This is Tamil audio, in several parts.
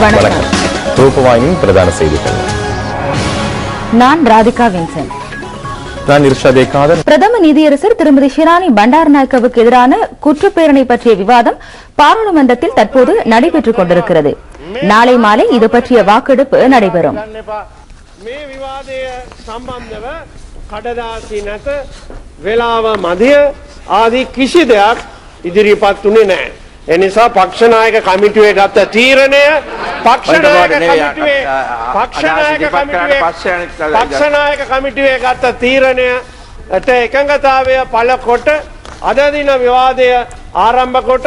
வணக்கம். ரூபவாயினின் பிரதான செய்திகள். நான் ராதிகா வின்சென்ட். நான் இர்ஷாதே காதர். பிரதம நீதியரசர் திருமதி ஷிராணி பண்டாரநாயக்கவுக்கு எதிரான குற்றப்பேரணை பற்றிய விவாதம் பாராளுமன்றத்தில் தற்போது நடைபெற்றுக் கொண்டிருக்கிறது. நாளை மாலை இது பற்றிய வாக்கெடுப்பு நடைபெறும். එනිසා පක්ෂනායක කමිටුවේ ගත්ත තීරණය පක්ෂනායක කමිටුවේ ගත්ත තීරණයට එකඟතාවය පළ කොට අද දින විවාදය ආරම්භ කොට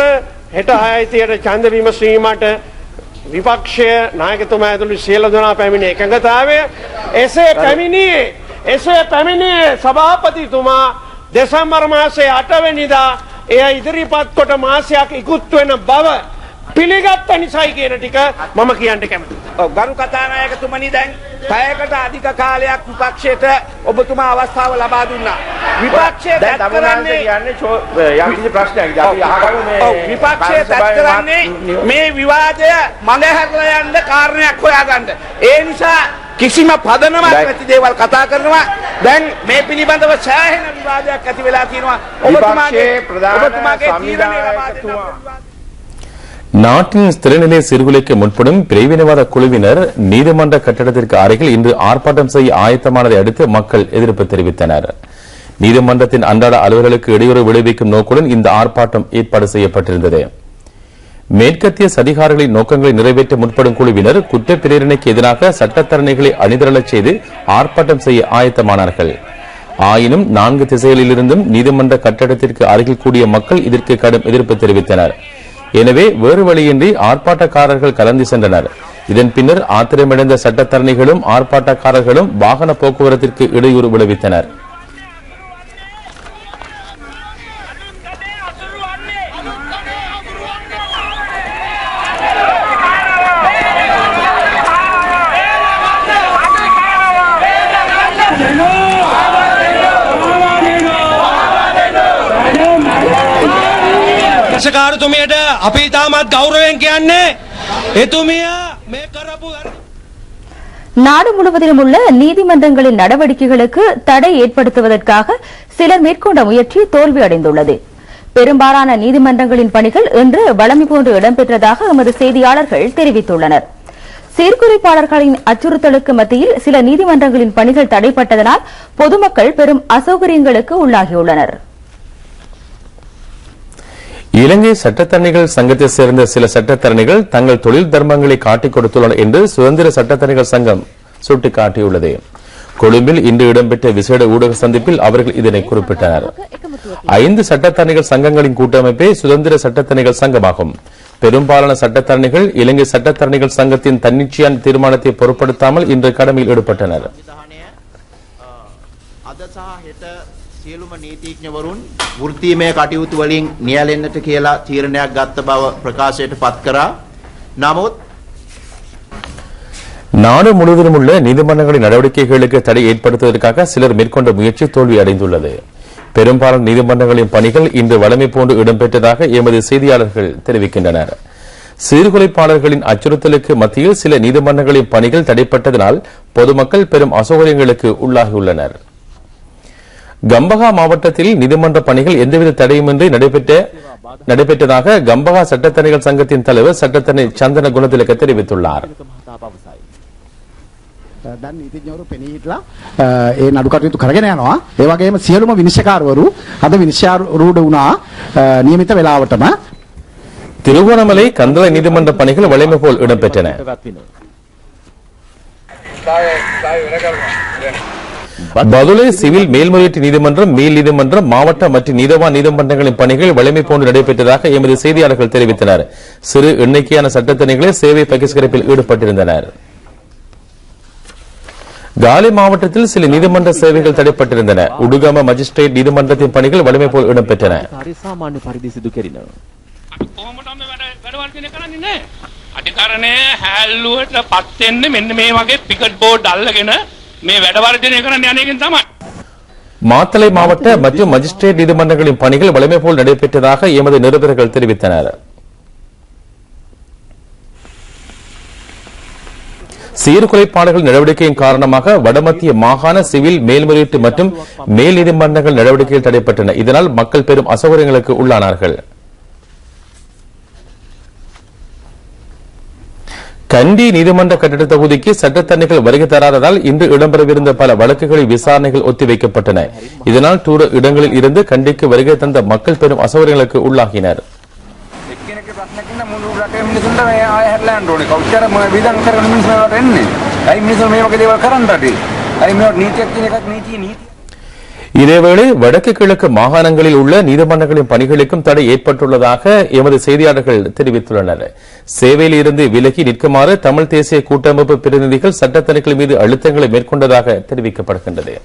හෙට 6:30ට ඡන්ද විමසීමට විපක්ෂය නායකතුමා ඇතුළු සියලු දෙනා පැමිණ එකඟතාවය එසේ පැමිණියේ සභාපතිතුමා දෙසැම්බර් මාසයේ 8 වෙනිදා එය ඉදිරිපත් කොට මාසයක් ඉක්ුත් වෙන බව පිළිගත්ත නිසායි කියන ටික මම කියන්න කැමතියි. ඔව් ගරු කතානායකතුමනි දැන් පැයකට අධික කාලයක් විපක්ෂයට ඔබතුමා අවස්ථාව ලබා දුන්නා. විපක්ෂය දැන් කරන්නේ යම් කිසි ප්‍රශ්නයක් අපි අහගමු මේ විපක්ෂය දැන් මේ විවාදය මඟහැරලා යන්න කාරණයක් හොයාගන්න. ඒ නිසා කිසිම පදනමක් නැති දේවල් කතා කරනවා. දැන් මේ පිළිබඳව සෑහෙන විවාදයක් ඇති වෙලා තියෙනවා. ඔබතුමාගේ තීරණය ලබා දෙන්න. நாட்டின் திறநிலை சீர்குலைக்க முற்படும் பிரிவினைவாத குழுவினர் நீதிமன்ற கட்டடத்திற்கு அருகில் இன்று ஆர்ப்பாட்டம் செய்ய ஆயத்தமானதை அடுத்து மக்கள் எதிர்ப்பு தெரிவித்தனர். நீதிமன்றத்தின் அன்றாட அலுவலர்களுக்கு இடையூறு விளைவிக்கும் நோக்குடன் இந்த ஆர்ப்பாட்டம் ஏற்பாடு செய்யப்பட்டிருந்தது. மேற்கத்திய சதிகாரர்களின் நோக்கங்களை நிறைவேற்ற முற்படும் குழுவினர் குற்றப் பிரேரணைக்கு எதிராக சட்டத்தரணிகளை அணிதிரளச் செய்து ஆர்ப்பாட்டம் செய்ய ஆயத்தமானார்கள். ஆயினும் 4 திசைகளிலிருந்தும் நீதிமன்ற கட்டடத்திற்கு அருகில் கூடிய மக்கள் இதற்கு கடும் எதிர்ப்பு தெரிவித்தனர். எனவே வேறு வழியின்றி ஆர்ப்பாட்டக்காரர்கள் கலந்து சென்றனர். இதன் பின்னர் ஆத்திரமடைந்த சட்டத்தரணிகளும் ஆர்ப்பாட்டக்காரர்களும் வாகன போக்குவரத்திற்கு இடையூறு விளைவித்தனர். කාර්තුමියට අපි තාමත් ගෞරවයෙන් කියන්නේ එතුමිය මේ කරපු நாடு முழுவதிலும் உள்ள நீதிமன்றங்களின் நடவடிக்கைகளுக்கு தடை ஏற்படுத்துவதற்காக சிலர் மேற்கொண்ட முயற்சி தோல்வியடைந்துள்ளது. பெரும்பாலான நீதிமன்றங்களின் பணிகள் இன்று வழமை போன்று இடம்பெற்றதாக எமது செய்தியாளர்கள் தெரிவித்துள்ளனர். சீர்குலைப்பாளர்களின் அச்சுறுத்தலுக்கு மத்தியில் சில நீதிமன்றங்களின் பணிகள் தடைப்பட்டதனால் பொதுமக்கள் பெரும் அசௌகரியங்களுக்கு உள்ளாகியுள்ளனர். இலங்கை சட்டத்தரணிகள் சங்கத்தை சேர்ந்த சில சட்டத்தரணிகள் தங்கள் தொழில் தர்மங்களை காட்டிக் கொடுத்துள்ளனர் என்று சுதந்திர சட்டத்தரணிகள் சங்கம் சுட்டிக்காட்டியுள்ளது. கொழும்பில் இன்று இடம்பெற்ற விசேட ஊடக சந்திப்பில் அவர்கள் இதனை குறிப்பிட்டனர். 5 சட்டத்தரணிகள் சங்கங்களின் கூட்டமைப்பே சுதந்திர சட்டத்தரணிகள் சங்கமாகும். பெரும்பாலான சட்டத்தரணிகள் இலங்கை சட்டத்தரணிகள் சங்கத்தின் தன்னிச்சையான தீர்மானத்தை பொருட்படுத்தாமல் இன்று கடமையில் ஈடுபட்டனர். සියලුම නීතිඥවරුන් වෘත්තීමය කටයුතු වලින් නියැලෙන්නට කියලා තීරණයක් ගත්ත බව ප්‍රකාශයට පත් කරා. නමුත් நாடு முழுவதிலும் உள்ள நீதிமன்றங்களின் நடவடிக்கைகளுக்கு தடை ஏற்படுத்துவதற்காக சிலர் மேற்கொண்ட முயற்சி தோல்வியடைந்துள்ளது. பெரும்பாலான நீதிமன்றங்களின் பணிகள் இன்று வழமை போன்று இடம்பெற்றதாக எமது செய்தியாளர்கள் தெரிவிக்கின்றனர். சீர்குலைப்பாளர்களின் அச்சுறுத்தலுக்கு மத்தியில் சில நீதிமன்றங்களின் பணிகள் தடைப்பட்டதனால் பொதுமக்கள் பெரும் அசௌகரியங்களுக்கு உள்ளாகியுள்ளனர். கம்பஹா மாவட்டத்தில் நீதிமன்ற பணிகள் எந்தவித தடையுமின்றி நடைபெற்றதாக கம்பஹா சட்டத்தரணிகள் சங்கத்தின் தலைவர் சட்டத்தரணி சந்தன குணதிலක தெரிவித்துள்ளார். දැන් නීතිඥවරු පෙනී හිටලා ඒ නඩු කටයුතු කරගෙන යනවා. ඒ වගේම සියලුම විනිශ්චයකාරවරු අද විනිශ්චයාරූඪ වුණා නියමිත වේලාවටම. திருகோணமலை கந்தளை நீதிமன்ற பணிகள் வழமை போல் இடம்பெற்றன. பதுளை சிவில் மேல்முறையீட்டு நீதிமன்றம், மேல் நீதிமன்றம், மாவட்ட மற்றும் நீதவான் நீதிமன்றங்களின் பணிகள் வழமை போன்று நடைபெற்றதாக எமது செய்தியாளர்கள் தெரிவித்தனர். சிறு எண்ணிக்கையான சட்டத்தரணிகளே சேவை பகிஷ்கரிப்பில் ஈடுபட்டிருந்தனர். காலி மாவட்டத்தில் சில நீதிமன்ற சேவைகள் தடைப்பட்டிருந்தன. உடுகம மஜிஸ்ட்ரேட் நீதிமன்றத்தின் பணிகள் வழமை போல் இடம்பெற்றன. අධිකරණය හැල්ලුවට පත් වෙන්නේ මෙන්න මේ වගේ පිකට් බෝඩ් අල්ලගෙන මේ වැඩ වර්ජනය කරන්න යන එකෙන් තමයි. மாத்தளை மாவட்ட மற்றும் மஜிஸ்ட்ரேட் நீதிமன்றங்களின் பணிகள் வழமை போல் நடைபெற்றதாக எமது நிருபர்கள் தெரிவித்தனர். சீர்குலைப்பாடுகள் நடவடிக்கையின் காரணமாக வடமத்திய மாகாண சிவில் மேல்முறையீட்டு மற்றும் மேல் நீதிமன்றங்கள் நடவடிக்கைகள் தடைப்பட்டன. இதனால் மக்கள் பெரும் அசௌகரியங்களுக்கு உள்ளானார்கள். கண்டி நீதிமன்ற கட்டிட தொகுதிக்கு சட்டத்தரணிகள் வருகை தராததால் இன்று இடம்பெறவிருந்த பல வழக்குகளில் விசாரணைகள் ஒத்திவைக்கப்பட்டன. இதனால் தூர இடங்களில் இருந்து கண்டிக்கு வருகை தந்த மக்கள் பெரும் அசௌகரியங்களுக்கு உள்ளாகினர். இதேவேளை வடக்கு கிழக்கு மாகாணங்களில் உள்ள நீதிமன்றங்களின் பணிகளுக்கும் தடை ஏற்பட்டுள்ளதாக எமது செய்தியாளர்கள் தெரிவித்துள்ளனர். சேவையில் இருந்து விலகி நிற்குமாறு தமிழ் தேசிய கூட்டமைப்பு பிரதிநிதிகள் சட்டத்தணிகள் மீது அழுத்தங்களை மேற்கொண்டதாக தெரிவிக்கப்படுகின்றது.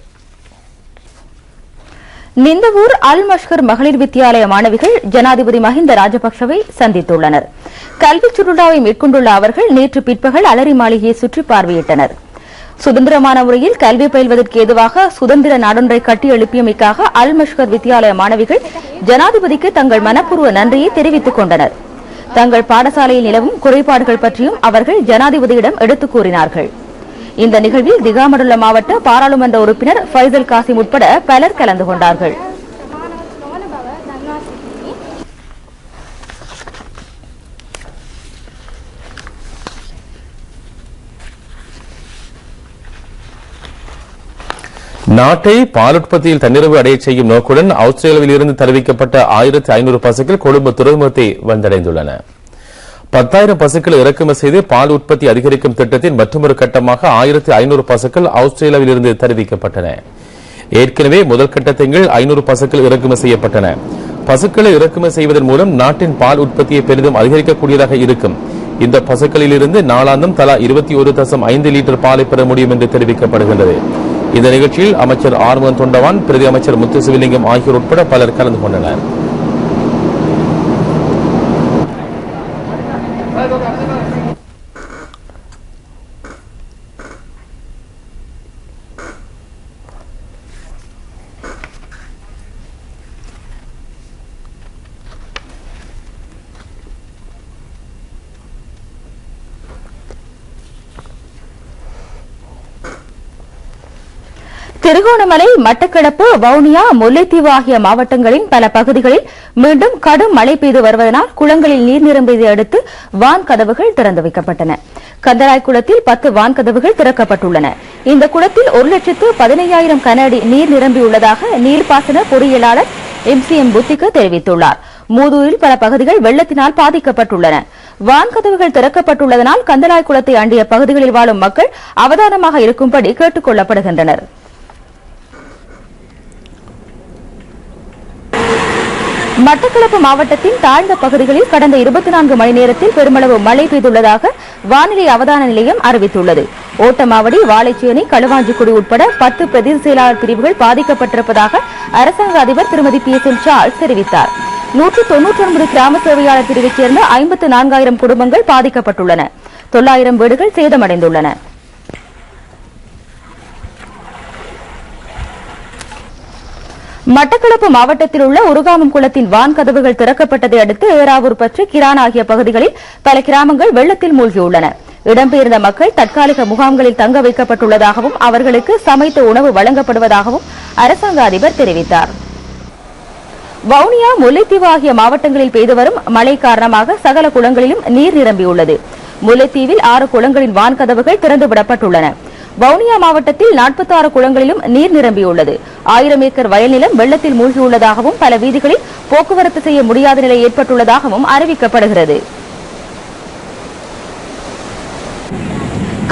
நிந்தவூர் அல் மஷ்கர் மகளிர் வித்தியாலய மாணவிகள் ஜனாதிபதி மஹிந்த ராஜபக்சவை சந்தித்துள்ளனர். கல்வி சுற்றுலாவை மேற்கொண்டுள்ள அவர்கள் நேற்று பிற்பகல் அலரி மாளிகையை சுற்றி பார்வையிட்டனர். சுதந்திரமான முறையில் கல்வி பயில்வதற்கு ஏதுவாக சுதந்திர நாடொன்றை கட்டி எழுப்பியமைக்காக அல் மஷ்கர் வித்தியாலய மாணவிகள் ஜனாதிபதிக்கு தங்கள் மனப்பூர்வ நன்றியை தெரிவித்துக் கொண்டனர். தங்கள் பாடசாலையில் நிலவும் குறைபாடுகள் பற்றியும் அவர்கள் ஜனாதிபதியிடம் எடுத்துக் கூறினார்கள். இந்த நிகழ்வில் திகாமடுல்ல மாவட்ட பாராளுமன்ற உறுப்பினர் ஃபைசல் காசிம் உட்பட பலர் கலந்து கொண்டார்கள். நாட்டை பால் உற்பத்தியில் தன்னிறைவு அடைய செய்யும் நோக்குடன் ஆஸ்திரேலியாவில் இருந்து தெரிவிக்கப்பட்ட 1500 பசுக்கள் கொழும்பு துறைமுகத்தை வந்தடைந்துள்ளன. 10,000 பசுக்களை இறக்குமதி செய்து பால் உற்பத்தி அதிகரிக்கும் திட்டத்தின் மற்றொரு கட்டமாக 1500 பசுக்கள் ஆஸ்திரேலியாவில் இருந்து தெரிவிக்கப்பட்டன. ஏற்கனவே முதல் கட்டத்தின் கீழ் 500 பசுக்கள் இறக்குமதி செய்யப்பட்டன. பசுக்களை இறக்குமதி செய்வதன் மூலம் நாட்டின் பால் உற்பத்தியை பெரிதும் அதிகரிக்கக்கூடியதாக இருக்கும். இந்த பசுக்களில் இருந்து நாளாந்தம் தலா 21.5 லிட்டர் பாலை பெற முடியும் என்று தெரிவிக்கப்படுகின்றது. இந்த நிகழ்ச்சியில் அமைச்சர் ஆர்வன் தொண்டவான், பிரதி அமைச்சர் முத்து சிவலிங்கம் ஆகியோர் உட்பட பலர் கலந்து கொண்டனர். திருகோணமலை, மட்டக்களப்பு, வவுனியா, முல்லைத்தீவு ஆகிய மாவட்டங்களின் பல பகுதிகளில் மீண்டும் கடும் மழை பெய்து வருவதனால் குளங்களில் நீர் நிரம்பியதை அடுத்து வான் கதவுகள் திறந்து வைக்கப்பட்டன. கந்தராய் குளத்தில் 10 வான் கதவுகள் திறக்கப்பட்டுள்ளன. இந்த குளத்தில் 1,15,000 கன அடி நீர் நிரம்பியுள்ளதாக நீர்ப்பாசன பொறியியலாளர் MCM புத்திக்கு தெரிவித்துள்ளார். மூதூரில் பல பகுதிகள் வெள்ளத்தினால் பாதிக்கப்பட்டுள்ளன. வான் கதவுகள் திறக்கப்பட்டுள்ளதனால் கந்தராய் குளத்தை அண்டிய பகுதிகளில் வாழும் மக்கள் அவதானமாக இருக்கும்படி கேட்டுக் கொள்ளப்படுகின்றனர். மட்டக்களப்பு மாவட்டத்தின் தாழ்ந்த பகுதிகளில் கடந்த 24 மணி நேரத்தில் பெருமளவு மழை பெய்துள்ளதாக வானிலை அவதான நிலையம் அறிவித்துள்ளது. ஓட்டமாவடி, வாழைச்சேனை, களுவாஞ்சிக்குடி உட்பட 10 பிரதேச செயலாளர் பிரிவுகள் பாதிக்கப்பட்டிருப்பதாக அரசாங்க அதிபர் திருமதி PSN சார்ல்ஸ் தெரிவித்தார். 199 கிராம சேவையாளர் பிரிவைச் சேர்ந்த 54,000 குடும்பங்கள் பாதிக்கப்பட்டுள்ளன. 900 வீடுகள் சேதமடைந்துள்ளன. மட்டக்களப்பு மாவட்டத்தில் உள்ள உருகாமம் குளத்தின் வான் கதவுகள் திறக்கப்பட்டதை அடுத்து ஏறாவூர் பற்று, கிரான் ஆகிய பகுதிகளில் பல கிராமங்கள் வெள்ளத்தில் மூழ்கியுள்ளன. இடம்பெயர்ந்த மக்கள் தற்காலிக முகாம்களில் தங்க வைக்கப்பட்டுள்ளதாகவும் அவர்களுக்கு சமைத்த உணவு வழங்கப்படுவதாகவும் அரசாங்க அதிபர் தெரிவித்தார். வவுனியா, முல்லைத்தீவு ஆகிய மாவட்டங்களில் பெய்து வரும் மழை காரணமாக சகல குளங்களிலும் நீர் நிரம்பியுள்ளது. முல்லைத்தீவில் 6 குளங்களின் வான் கதவுகள் திறந்துவிடப்பட்டுள்ளன. வவுனியா மாவட்டத்தில் 46 குளங்களிலும் நீர் நிரம்பியுள்ளது. 1000 ஏக்கர் வயல் நிலம் வெள்ளத்தில் மூழ்கியுள்ளதாகவும் பல வீதிகளில் போக்குவரத்து செய்ய முடியாத நிலை ஏற்பட்டுள்ளதாகவும் அறிவிக்கப்படுகிறது.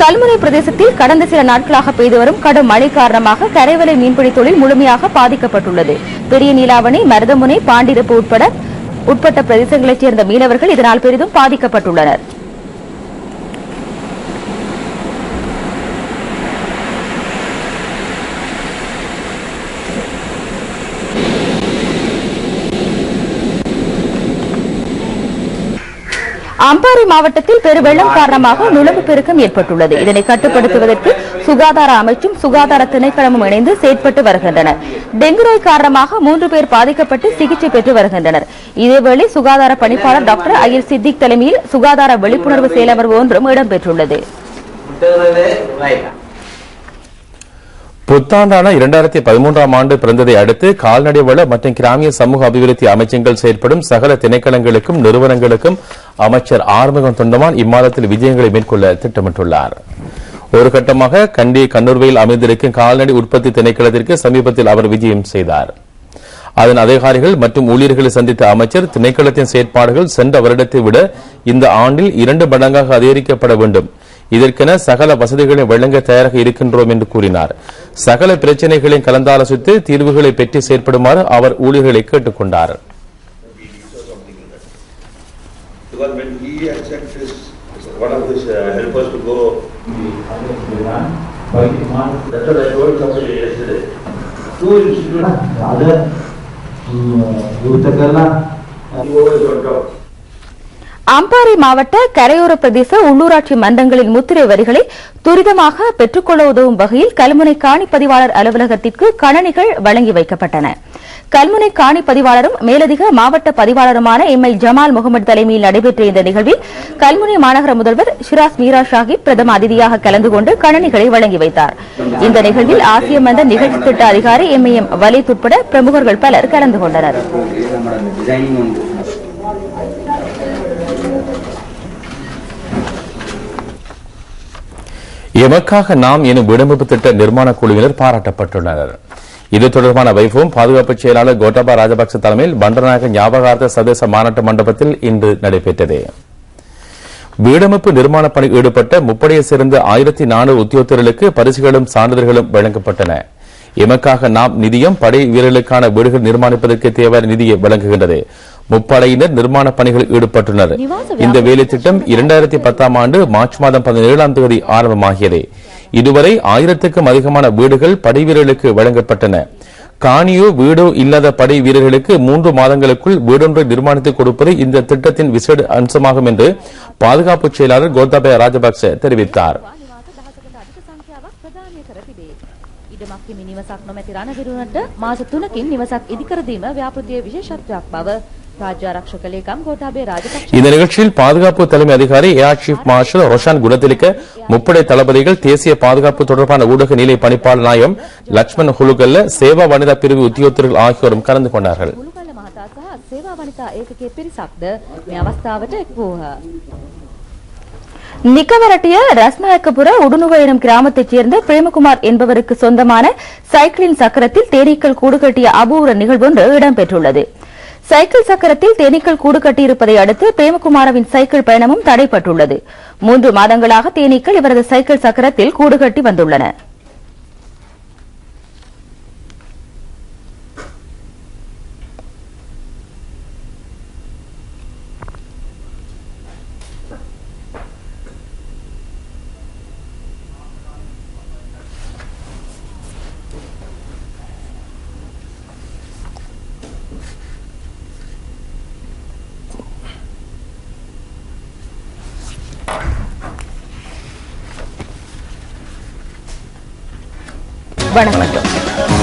கல்முனை பிரதேசத்தில் கடந்த சில நாட்களாக பெய்து வரும் கடும் மழை காரணமாக கரைவலை மீன்பிடி தொழில் முழுமையாக பாதிக்கப்பட்டுள்ளது. பெரிய நீலாவணை, மருதமுனை, பாண்டிருப்பு உட்பட்ட பிரதேசங்களைச் சேர்ந்த மீனவர்கள் இதனால் பெரிதும் பாதிக்கப்பட்டுள்ளனர். அம்பாறை மாவட்டத்தில் பெருவெள்ளம் காரணமாக நுழம்பு பெருக்கம் ஏற்பட்டுள்ளது. இதனை கட்டுப்படுத்துவதற்கு சுகாதார அமைச்சும் சுகாதார திணைக்களமும் இணைந்து செயற்பட்டு வருகின்றனர். டெங்கு நோய் காரணமாக 3 பேர் பாதிக்கப்பட்டு சிகிச்சை பெற்று வருகின்றனர். இதேவேளை சுகாதார பணிப்பாளர் டாக்டர் IL சித்திக் தலைமையில் சுகாதார விழிப்புணர்வு செயலமர்வு ஒன்றும் இடம்பெற்றுள்ளது. புத்தாண்டான 2013ஆம் ஆண்டு பிறந்ததை அடுத்து கால்நடை வள மற்றும் கிராமிய சமூக அபிவிருத்தி அமைச்சங்கள் செயற்படும் சகல திணைக்களங்களுக்கும் நிறுவனங்களுக்கும் அமைச்சர் ஆறுமுகம் தொண்டமான் இம்மாதத்தில் விஜயங்களை மேற்கொள்ள திட்டமிட்டுள்ளார். ஒரு கட்டமாக கண்டி கண்ணூர்வையில் அமைந்திருக்கும் கால்நடை உற்பத்தி திணைக்களத்திற்கு சமீபத்தில் அவர் விஜயம் செய்தார். அதன் அதிகாரிகள் மற்றும் ஊழியர்களை சந்தித்த அமைச்சர் திணைக்களத்தின் செயற்பாடுகள் சென்ற வருடத்தை விட இந்த ஆண்டில் 2 மடங்காக அதிகரிக்கப்பட வேண்டும், இதற்கென சகல வசதிகளை வழங்க தயாராக இருக்கின்றோம் என்று கூறினார். சகல பிரச்சினைகளையும் கலந்தாலோசித்து தீர்வுகளை பெற்று செயற்படுமாறு அவர் ஊழியர்களை கேட்டுக் கொண்டார். அம்பாறை மாவட்ட கரையோர பிரதேச உள்ளூராட்சி மன்றங்களின் முத்திரை வரிகளை துரிதமாக பெற்றுக்கொள்ள உதவும் வகையில் கல்முனை காணி பதிவாளர் அலுவலகத்திற்கு கணனிகள் வழங்கி வைக்கப்பட்டன. கல்முனை காணி பதிவாளரும் மேலதிக மாவட்ட பதிவாளருமான எம்ஐ ஜமால் முகமது தலைமையில் நடைபெற்ற இந்த நிகழ்வில் கல்முனை மாநகர முதல்வர் ஷிராஸ் மீரா ஷாஹிப் பிரதம அதிதியாக கலந்து கொண்டு கணனிகளை வழங்கி வைத்தார். இந்த நிகழ்வில் ஆசிய மன்ற நிகழ்ச்சி திட்ட அதிகாரி எம்ஐஎம் வலித் உட்பட பிரமுகர்கள் பலர் கலந்து கொண்டனர். எமக்காக நாம் எனும் விடுவிப்பு திட்ட நிர்மாண குழுவினர் பாராட்டப்பட்டுள்ளனர். இது தொடர்பான வைபவம் பாதுகாப்பு செயலாளர் கோட்டாபா ராஜபக்ச தலைமையில் பண்டநாயக ஞாபகார்த்த சதேச மாநாட்டு மண்டபத்தில் இன்று நடைபெற்றது. வீடமைப்பு நிர்மாண பணியில் ஈடுபட்ட முப்படையை சேர்ந்த 1400 உத்தியோகத்தர்களுக்கு பரிசுகளும் சான்றிதழ்களும் வழங்கப்பட்டன. எமக்காக நாம் நிதியம் படை வீரர்களுக்கான வீடுகள் நிர்மாணிப்பதற்கு தேவையான நிதியை வழங்குகின்றது. முப்படையினர் நிர்மாண பணிகளில் ஈடுபட்டுள்ளனர். இந்த வேலை திட்டம் 2010ஆம் ஆண்டு மார்ச் மாதம் 17ஆம் தேதி ஆரம்பமாகியது. இதுவரை 1000க்கும் அதிகமான வீடுகள் படை வீரர்களுக்கு வழங்கப்பட்டன. காணியோ வீடோ இல்லாத படை வீரர்களுக்கு 3 மாதங்களுக்குள் வீடொன்றை நிர்மாணித்துக் கொடுப்பது இந்த திட்டத்தின் விசேட அம்சமாகும் என்று பாதுகாப்பு செயலாளர் கோத்தாபய ராஜபக்ச தெரிவித்தார். இந்த நிகழ்ச்சியில் பாதுகாப்பு தலைமை அதிகாரி ஏர் சீப் மார்ஷல் ரோஷான் குணத்திலிக்க, முப்படை தளபதிகள், தேசிய பாதுகாப்பு தொடர்பான ஊடக நிலை பணிப்பாளர் நாயம் லட்சுமண் ஹுலுகல்ல, சேவா வனிதா பிரிவு உத்தியோகத்தர்கள் ஆகியோரும் கலந்து கொண்டார்கள். நிக்கவரட்டிய ரஸ்நாயக்கபுர உடுநுக எனும் கிராமத்தைச் சேர்ந்த பிரேமகுமார் என்பவருக்கு சொந்தமான சைக்கிளின் சக்கரத்தில் தேனீக்கள் கூடு கட்டிய அபூர்வ நிகழ்வொன்று இடம்பெற்றுள்ளது. சைக்கிள் சக்கரத்தில் தேனீக்கள் கூடு கட்டியிருப்பதை அடுத்து பிரேமகுமாரவின் சைக்கிள் பயணமும் தடைப்பட்டுள்ளது. 3 மாதங்களாக தேனீக்கள் இவரது சைக்கிள் சக்கரத்தில் கூடு கட்டி வந்துள்ளன. வணக்கம்.